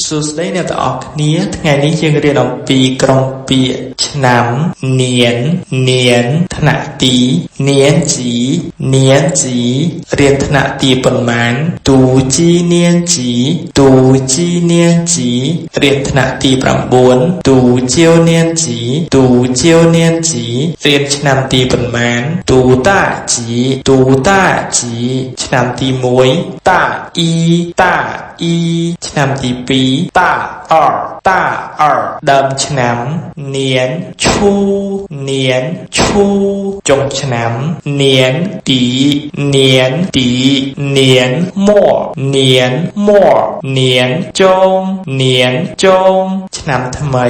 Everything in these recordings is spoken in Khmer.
សួស្តីអ្នកទាំងអស់គ្នាថ្ងៃនេះយើងរៀនអំពីក្រុមពាក្យឆ្នាំនាននានថ្នាក់ទីនានជីនានជីរៀនថ្នាក់ទីប៉ុន្មានទូជីនានជីទូជីនានជីរៀនថ្នាក់ទី9ទូជាវនានជីទូជាវនានជីរៀនឆ្នាំទីប៉ុន្មានទូតាជីទូតាជីឆ្នាំទី1តាអ៊ីតាអ៊ីឆ្នាំទី2តាអដើមឆ្នាំនានឈូនានឈូចុងឆ្នាំនានទីនានទីនានមួនានមួនានចុងនានចុងឆ្នាំថ្មី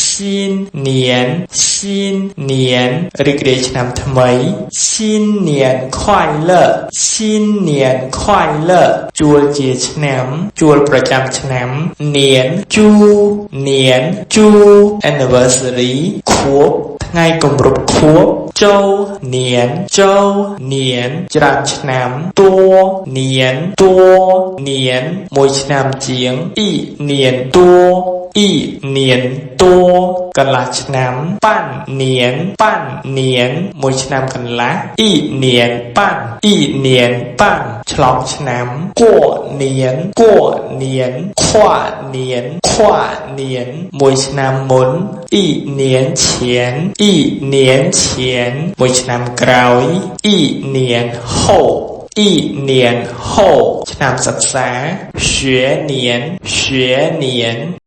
ស៊ីននានស៊ីននានរីករាយឆ្នាំថ្មីស៊ីននាន快乐ស៊ីននាន快乐ជួលជាឆ្នាំជួលប្រចាំឆ្នាំនានជូនានជូ anniversary ខួបថ្ងៃគម្រប់ខួបចូលនានចូលនានច្រើនឆ្នាំតួនានតួនានមួយឆ្នាំជាងអ៊ីនានតួអ៊ីនានតួកន្លះឆ្នាំប៉ាន់នានប៉ាន់នានមួយឆ្នាំកន្លះអ៊ីនានប៉ាន់អ៊ីនានប៉ាន់ឆ្លងឆ្នាំគួនានគួនានខ្វនានខ្វនានមួយឆ្នាំមុនអ៊ីនានឈៀនអ៊ីនានឈៀនមួយឆ្នាំក្រោយអ៊ីនានហូ一年后ឆ្នាំសិក្សា学年